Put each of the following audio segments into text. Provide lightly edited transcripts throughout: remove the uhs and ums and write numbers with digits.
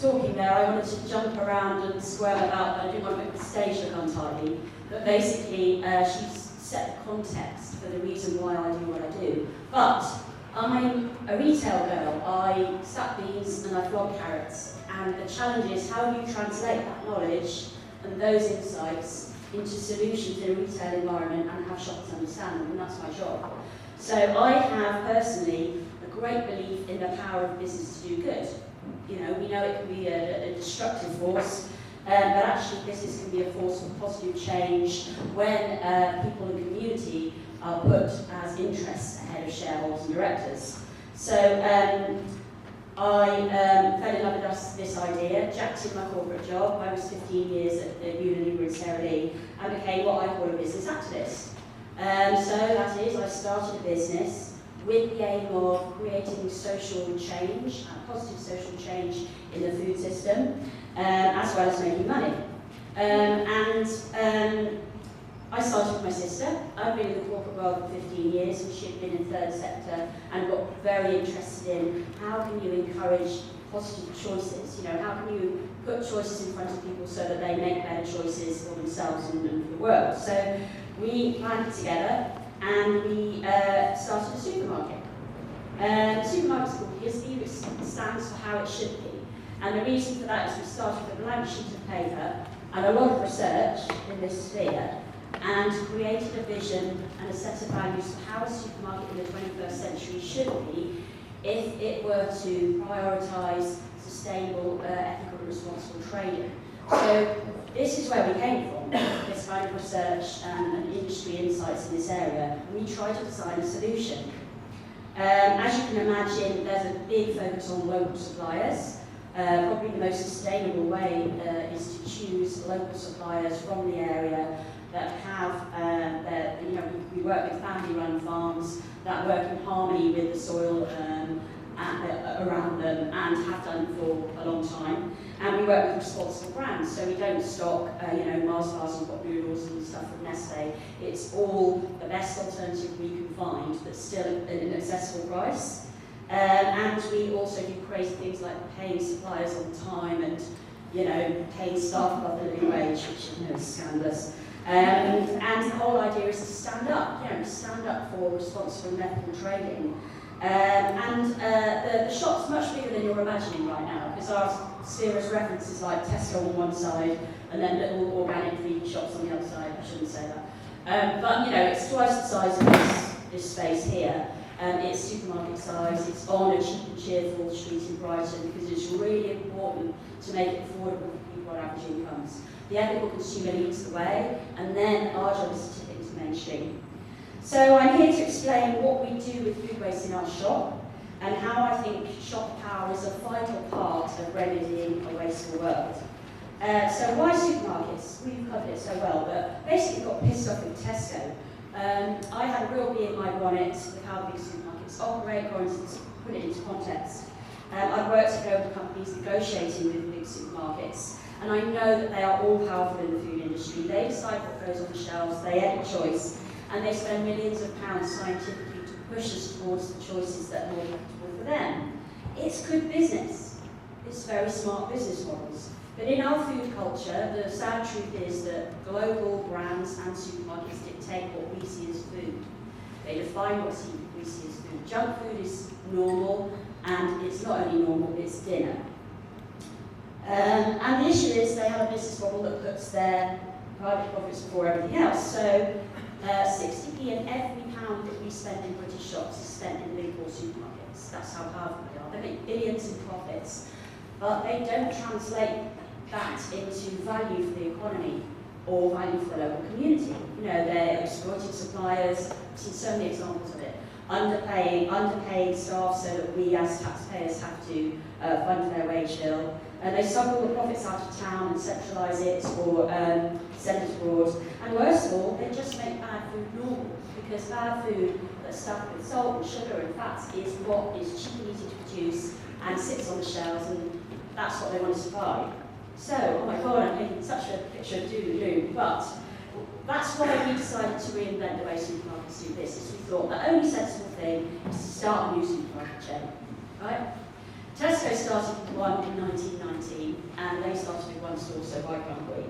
talking there, I wanted to jump around and squirm about, but I didn't want to make the stage look untidy. But basically, she's set the context for the reason why I do what I do. But I'm a retail girl. I stack beans and I flog carrots. And the challenge is, how do you translate that knowledge and those insights into solutions in a retail environment and have shoppers understand them? And that's my job. So I have personally a great belief in the power of business to do good. You know, we know it can be a destructive force, but actually business can be a force for positive change when people in the community are put as interests ahead of shareholders and directors. So I fell in love with this idea, jacked in my corporate job. I was 15 years at Unilever in Sara Lee and became what I call a business activist. So that is, I started a business with the aim of creating social change, positive social change in the food system, as well as making money. I started with my sister. I've been in the corporate world for 15 years, and she'd been in third sector, and got very interested in how can you encourage positive choices. You know, how can you put choices in front of people so that they make better choices for themselves and for the world. So we planned it together, and we started a supermarket. The supermarket's called HiSbe, which stands for how it should be. And the reason for that is we started with a blank sheet of paper and a lot of research in this sphere, and created a vision and a set of values for how a supermarket in the 21st century should be if it were to prioritise sustainable, ethical and responsible trading. So this is where we came from, this kind of research and industry insights in this area. We try to design a solution. As you can imagine, there's a big focus on local suppliers. Probably the most sustainable way is to choose local suppliers from the area that have, we work with family-run farms that work in harmony with the soil around them and have done for a long time. And we work with responsible brands, so we don't stock, Mars bars and pot noodles and stuff from Nestle. It's all the best alternative we can find, but still at an accessible price. And we also do crazy things like paying suppliers on time and, paying staff above the living wage, which is scandalous. And the whole idea is to stand up for responsible and ethical trading. The shop's much bigger than you're imagining right now, because our sphere of reference is like Tesco on one side and then little organic food shops on the other side. I shouldn't say that. But it's twice the size of this space here. It's supermarket size, it's on a cheap and cheerful street in Brighton, because it's really important to make it affordable for people on average incomes. The ethical consumer leads the way, and then our job is to tip it into mainstream. So I'm here to explain what we do with food waste in our shop, and how I think shop power is a vital part of remedying a wasteful world. So why supermarkets? We've covered it so well, but basically got pissed off with Tesco. I had a real bee in my bonnet with how big supermarkets operate, or to put it into context. I've worked with global companies negotiating with big supermarkets, and I know that they are all powerful in the food industry. They decide what goes on the shelves, they edit choice, and they spend millions of pounds scientifically to push us towards the choices that are more profitable for them. It's good business. It's very smart business models. But in our food culture, the sad truth is that global brands and supermarkets dictate what we see as food. They define what we see as food. Junk food is normal, and it's not only normal, it's dinner. And the issue is they have a business model that puts their private profits before everything else. So 60p in every pound that we spend in British shops is spent in the big four supermarkets. That's how powerful they are. They make billions in profits, but they don't translate that into value for the economy or value for the local community. They're exploiting suppliers. I've seen so many examples of it. Underpaid staff so that we as taxpayers have to fund their wage bill. And they suck all the profits out of town and centralise it or send it abroad. And worst of all, they just make bad food normal, because bad food that's stuffed with salt and sugar and fats is what is cheap and easy to produce and sits on the shelves, and that's what they want us to buy. So, oh my God, I'm making such a picture of doom and gloom, but that's why we decided to reinvent the way supermarkets do business. We thought the only sensible thing is to start a new supermarket chain, right? Tesco started with one in 1919, and they started with one store, so why can't we?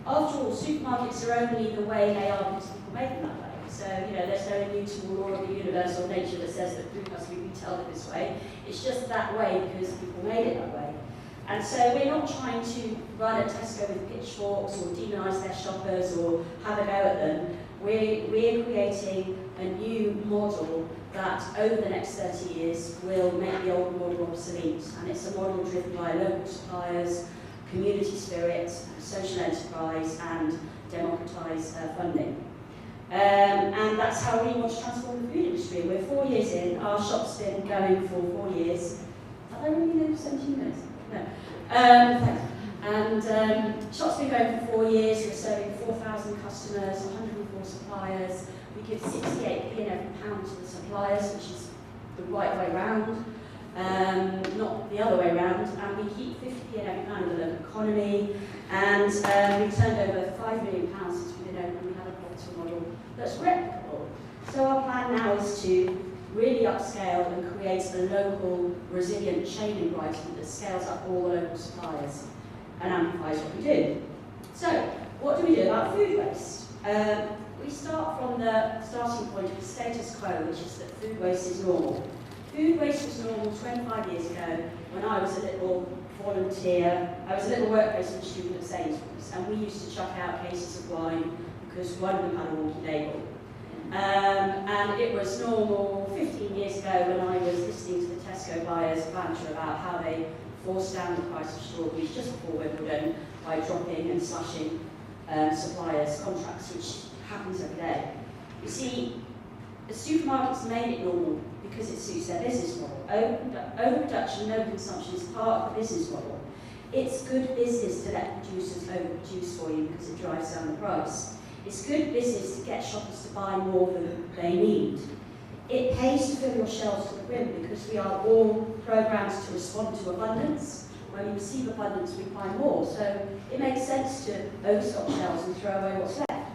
After all, supermarkets are only the way they are because people make them that way. So, there's no immutable law of the universe or nature that says that food must be retailed this way. It's just that way because people made it that way. And so we're not trying to run at Tesco with pitchforks or demonise their shoppers or have a go at them. We're creating a new model that over the next 30 years will make the old model obsolete. And it's a model driven by local suppliers, community spirit, social enterprise, and democratise funding. And that's how we want to transform the food industry. We're 4 years in, our shop's been going for 4 years. Have I really been 17 minutes? No. Thanks. And shop's been going for 4 years, we're serving 4,000 customers, 104 suppliers. We give 68p in every pound to the suppliers, which is the right way round, not the other way round. And we keep 50p in every pound of the local economy. And we've turned over £5 million since we've been open. We have a profitable model that's replicable. So our plan now is to really upscale and create a local, resilient chain in Brighton that scales up all the local suppliers and amplifies what we do. So, what do we do about food waste? We start from the starting point of the status quo, which is that food waste is normal. Food waste was normal 25 years ago when I was a little volunteer. I was a little work placement student at Sainsbury's, and we used to chuck out cases of wine because one of them had a wonky label. And it was normal 15 years ago when I was listening to the Tesco buyers banter about how they forced down the price of strawberries just before Wimbledon by dropping and slashing suppliers' contracts, which happens every day. You see, the supermarkets made it normal because it suits their business model. Overproduction, no consumption is part of the business model. It's good business to let producers overproduce for you because it drives down the price. It's good business to get shoppers to buy more than they need. It pays to fill your shelves to the brim because we are all programmed to respond to abundance. When we receive abundance, we buy more. So it makes sense to overstock shelves and throw away what's left.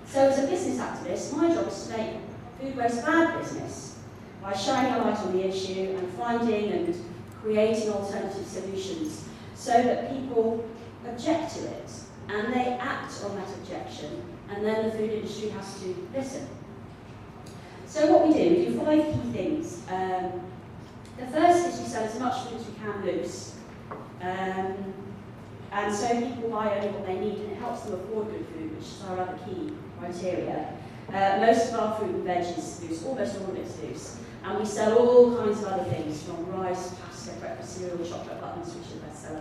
So as a business activist, my job is to make food waste bad business by shining a light on the issue and finding and creating alternative solutions so that people object to it. And they act on that objection, and then the food industry has to listen. So what we do 5 key things. The first is we sell as much food as we can loose. And so people buy only what they need, and it helps them afford good food, which is our other key criteria. Most of our fruit and veg is loose, almost all of it's loose. And we sell all kinds of other things, from rice, pasta, breakfast cereal, chocolate buttons, which is a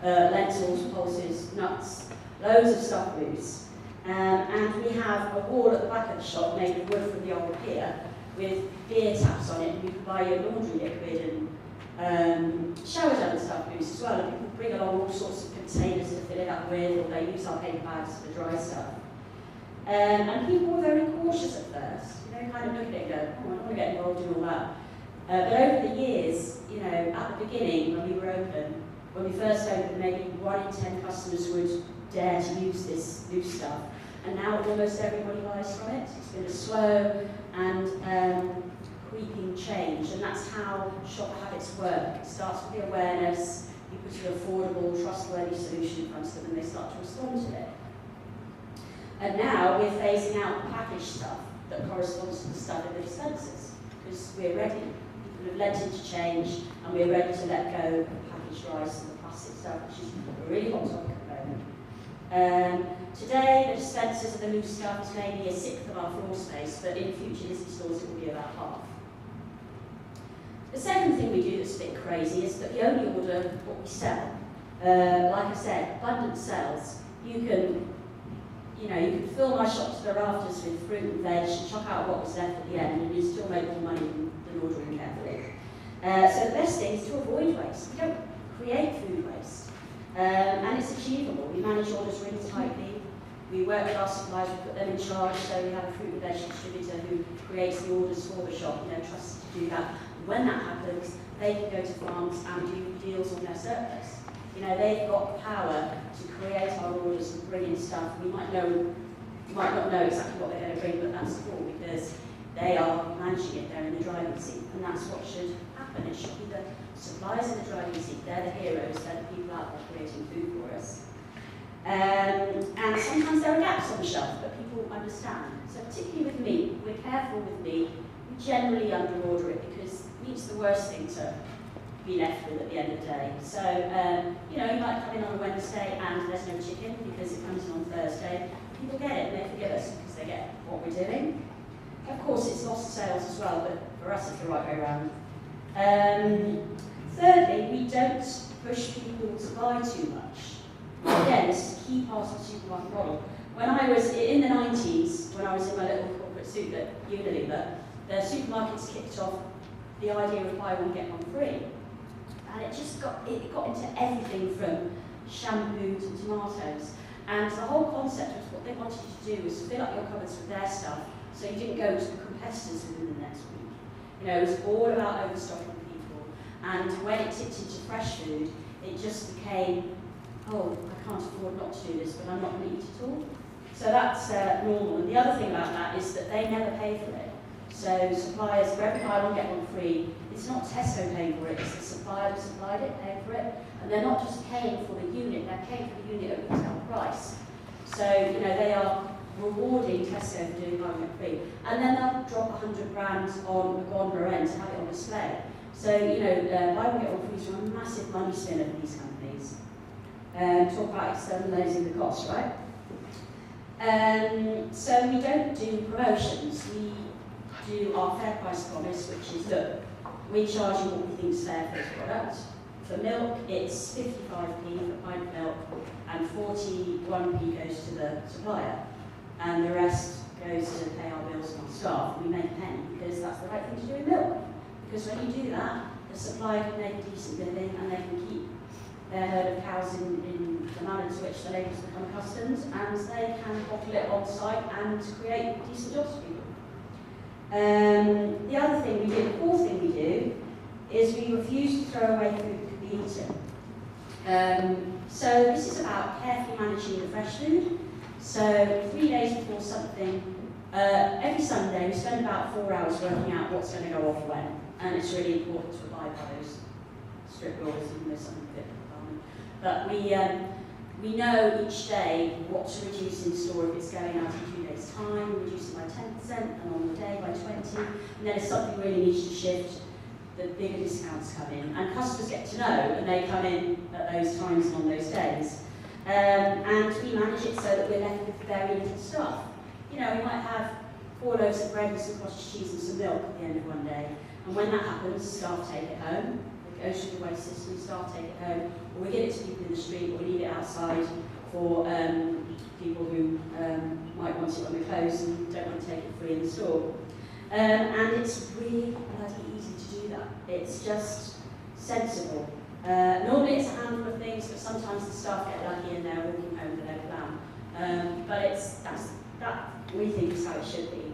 bestseller, lentils, pulses, nuts, loads of stuff loose. And we have a wall at the back of the shop made of wood from the old pier with beer taps on it, and you can buy your laundry liquid and shower gel and stuff loose as well. And people bring along all sorts of containers to fill it up with, or they use our paper bags for the dry stuff. And people were very cautious at first. Kind of look at it and go, oh, I don't want to get involved in all that. But over the years, at the beginning when we were open, when we first opened, maybe 1 in 10 customers would dare to use this loose stuff. And now almost everybody buys from it. It's been a slow and creeping change, and that's how shopper habits work. It starts with the awareness, you put an affordable, trustworthy solution in front of them, and they start to respond to it. And now we're phasing out the packaged stuff that corresponds to the stuff in the dispensers, because we're ready. People have lent into change, and we're ready to let go of the packaged rice and the plastic stuff, which is a really hot topic at the moment. Today, the dispensers of the loose stuff is maybe 1/6 of our floor space, but in future Disney stores it will be about half. The second thing we do that's a bit crazy is that we only order what we sell. Like I said, abundant sells. You can fill my shop to the rafters with fruit and veg and chuck out what was left at the end, and you still make more money than ordering carefully. So the best thing is to avoid waste. We don't create food waste. And it's achievable. We manage orders really tightly. We work with our suppliers, we put them in charge, so we have a fruit and veg distributor who creates the orders for the shop, trusted to do that. And when that happens, they can go to farms and do deals on their surplus. They've got the power to create our orders and bring in stuff. You might not know exactly what they're going to bring, but that's cool because they are managing it, they're in the driving seat, and that's what should happen. It should be the suppliers in the driving seat. They're the heroes. They're the people out there creating food for us. And sometimes there are gaps on the shelf, but people understand. So particularly with meat, we're careful with meat. We generally under-order it because meat's the worst thing to be left with at the end of the day. So, you know, you might come in on a Wednesday and there's no chicken because it comes in on Thursday. People get it and they forgive us because they get what we're doing. Of course, it's lost sales as well, but for us it's the right way around. Thirdly, we don't push people to buy too much. Again, this is a key part of the supermarket model. When I was in the 90s, when I was in my little corporate suit at Unilever, the supermarkets kicked off the idea of buy one, get one free. And it just got into everything from shampoo to tomatoes. And the whole concept was what they wanted you to do was fill up your cupboards with their stuff so you didn't go to the competitors within the next week. You know, it was all about overstocking people. And when it tipped into fresh food, it just became, oh, I can't afford not to do this, but I'm not going to eat it all. So that's normal. And the other thing about that is that they never pay for it. So suppliers, for every buy one, get one free, it's not Tesco paying for it, it's the supplier who supplied it, paying for it. And they're not just paying for the unit, they're paying for the unit at retail price. So, you know, they are rewarding Tesco for doing buy one, get free. And then they'll drop £100 on a gondola end to have it on display. So, you know, buy one, get one free is a massive money spinner for these companies. Talk about externalising the cost, right? So we don't do promotions. We do our fair price promise, which is, look, we charge you what we think is fair for this product. For milk, it's 55p for a pint of milk, and 41p goes to the supplier, and the rest goes to pay our bills and our staff. We make a penny because that's the right thing to do with milk. Because when you do that, the supplier can make a decent living and they can keep their herd of cows in the manner to which the ladies become accustomed, and they can bottle it on site and create decent jobs for people. The other thing we do, the fourth thing we do, is we refuse to throw away food that can be eaten. So this is about carefully managing the fresh food. So 3 days before something, every Sunday we spend about 4 hours working out what's going to go off when, and it's really important to abide by those strict rules, even though something a bit common. But we know each day what to reduce in store if it's going out in 2 days' time, we reduce it by 10%, and on the day by 20%, and then if something really needs to shift, the bigger discounts come in. And customers get to know, and they come in at those times and on those days. And we manage it so that we're left with very little stuff. You know, we might have 4 loaves of bread with some cottage cheese and some milk at the end of one day, and when that happens, staff take it home. It goes through the waste system, staff take it home, or we give it to people in the street, or we leave it outside for people who might want it when we're closed and don't want to take it free in the store. And it's really bloody easy to do that. It's just sensible. Normally it's a handful of things, but sometimes the staff get lucky and they're walking home with their lamb. But that we think is how it should be.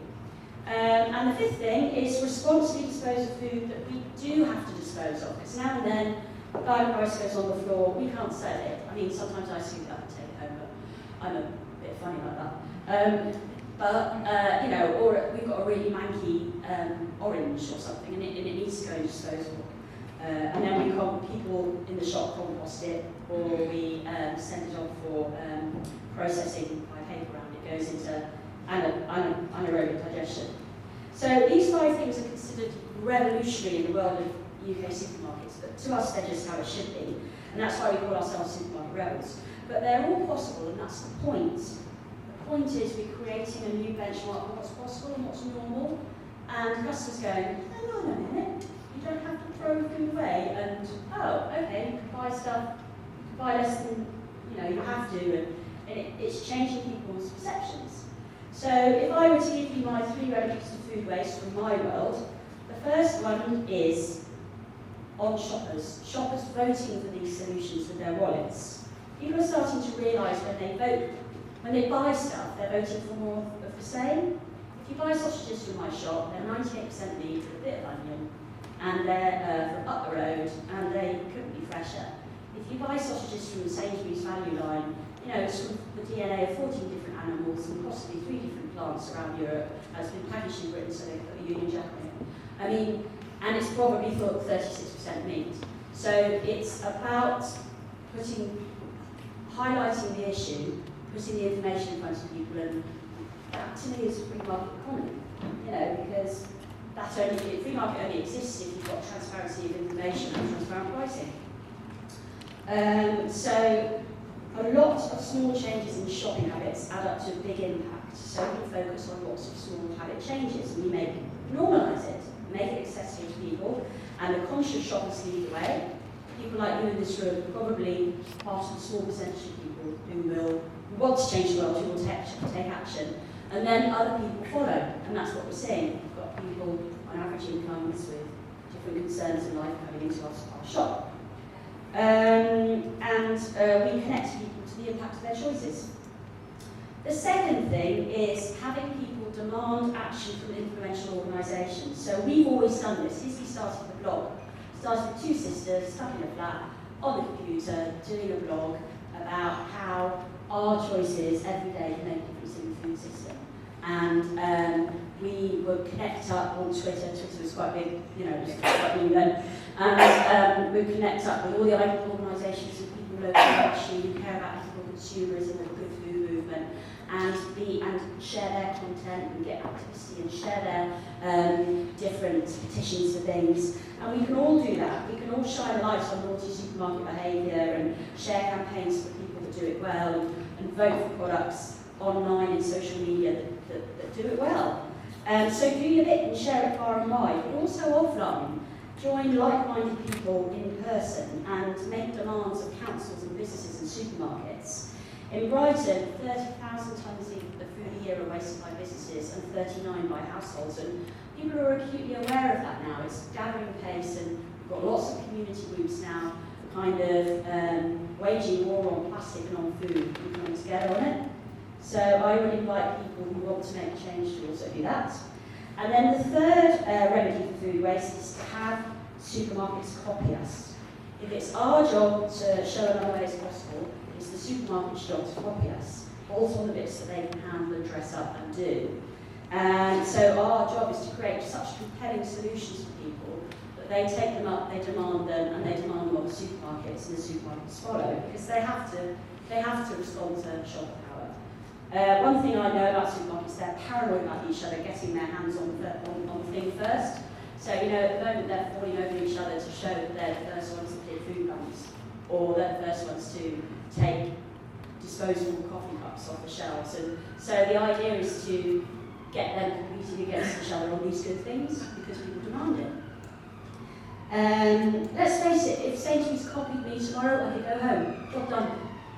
And the fifth thing is responsibly dispose of food that we do have to dispose of. Because now and then, the garlic rice goes on the floor, we can't sell it. I mean, sometimes I scoop it up and take it home, but I'm a bit funny like that. You know, or we've got a really manky orange or something, and it needs to go disposable. And then people in the shop compost it, or we send it off for processing by paper round. It goes into anaerobic digestion. So these 5 things are considered revolutionary in the world of UK supermarkets, but to us they're just how it should be, and that's why we call ourselves supermarket rebels. But they're all possible, and that's the point. The point is we're creating a new benchmark of what's possible and what's normal, and customers going, hang on a minute, you don't have to throw food away, and oh, okay, you can buy stuff, you can buy less than you have to, and it's changing people's perceptions. So if I were to give you my 3 remedies to food waste from my world, the first one is on shoppers. Shoppers voting for these solutions with their wallets. People are starting to realise when they buy stuff, they're voting for more of the same. If you buy sausages from my shop, they're 98% beef with a bit of onion, and they're from up the road, and they couldn't be fresher. If you buy sausages from the Sainsbury's value line, it's from the DNA of 14 different animals and possibly 3 different plants around Europe, has been packaged in Britain so they put a Union Jack on it. I mean, and it's probably 36% meat. So it's about highlighting the issue, putting the information in front of people, and that to me is a free market economy, because free market only exists if you've got transparency of information and transparent pricing. So a lot of small changes in shopping habits add up to a big impact. So we focus on lots of small habit changes, and we normalise it, make it accessible to people, and the conscious shoppers lead the way. People like you in this room are probably part of a small percentage of people who want to change the world, who will take action, and then other people follow, and that's what we're seeing. We've got people on average incomes with different concerns in life coming into our shop. We connect people to the impact of their choices. The second thing is having people demand action from influential organisations. So we've always done this. HiSbe started with a blog. Started with two sisters, stuck in a flat, on the computer, doing a blog about how our choices every day can make a difference in the food system. And we would connect up on Twitter. Twitter was quite big, it was quite new then. And we would connect up with all the other organisations and people locally actually who care about ethical consumerism and the good food movement, and share their content and get activity and share their different petitions for things. And we can all do that. We can all shine light on naughty supermarket behaviour and share campaigns for people that do it well, and vote for products online and social media that do it well. So do your bit and share it far and wide, but also offline. Join like-minded people in person and make demands of councils and businesses and supermarkets. In Brighton, 30,000 tonnes of food a year are wasted by businesses and 39 by households, and people are acutely aware of that now. It's gathering pace, and we've got lots of community groups now kind of waging war on plastic and on food and coming together on it. So I would invite people who want to make a change to also do that. And then the third remedy for food waste is to have supermarkets copy us. If it's our job to show another way as possible, it's the supermarket's job to copy us, bolt on the bits that they can handle and dress up and do. And so our job is to create such compelling solutions for people that they take them up, they demand them, and they demand them of the supermarkets, and the supermarkets follow, because they have to respond to shopper power. One thing I know about supermarkets, they're paranoid about each other getting their hands on the thing first. So, at the moment they're falling over each other to show that they're the first ones to pick food crumbs, or they're the first ones to take disposable coffee cups off the shelves. And so the idea is to get them competing against each other on these good things, because people demand it. Let's face it, if Sainsbury's copied me tomorrow, I could go home, job done.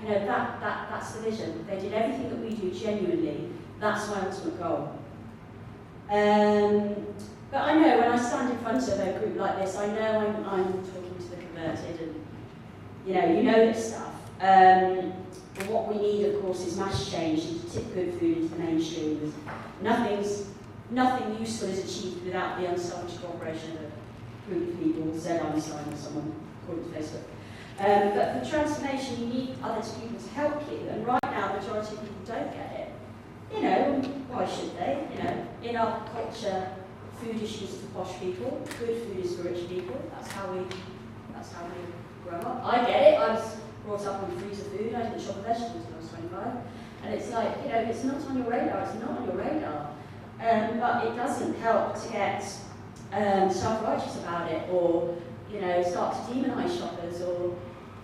That's the vision. They did everything that we do genuinely. That's my ultimate goal. But I know when I stand in front of a group like this, I know I'm talking to the converted, and you know this stuff. But what we need, of course, is mass change to tip good food into the mainstream. Nothing useful is achieved without the unselfish cooperation of a group of people, said Einstein or someone, according to Facebook. But for transformation, you need other people to help you, and right now, the majority of people don't get it. Why should they? In our culture, food issues are for posh people, good food is for rich people. That's how we grow up. I get it. I was brought up on freezer food. I didn't shop vegetables when I was 25, and it's like, it's not on your radar. It's not on your radar, but it doesn't help to get self-righteous about it, or start to demonise shoppers, or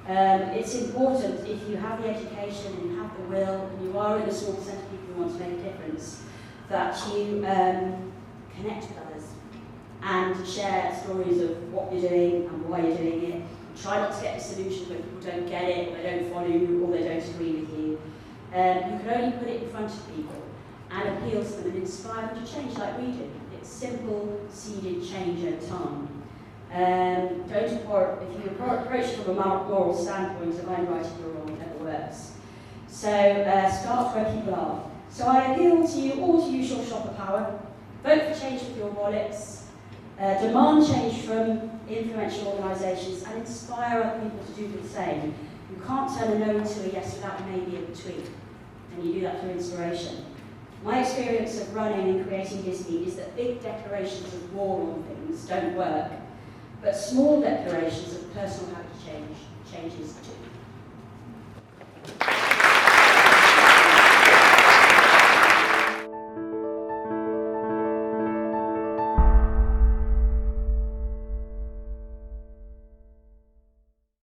it's important, if you have the education and you have the will and you are in a small percent of people who want to make a difference, that you connect with others and share stories of what you're doing and why you're doing it. Try not to get the solution when people don't get it, or they don't follow you, or they don't agree with you. You can only put it in front of people and appeal to them and inspire them to change like we do. It's simple, seeded change over time. If you approach it from a moral standpoint of I'm right and you're wrong, it never works. So start where people are. So I appeal to you all to use your shopper power, vote for change with your wallets, demand change from influential organisations, and inspire other people to do the same. You can't turn a no into a yes without a maybe in between, and you do that through inspiration. My experience of running and creating HiSbe is that big declarations of war on things don't work, but small declarations of personal habit changes do.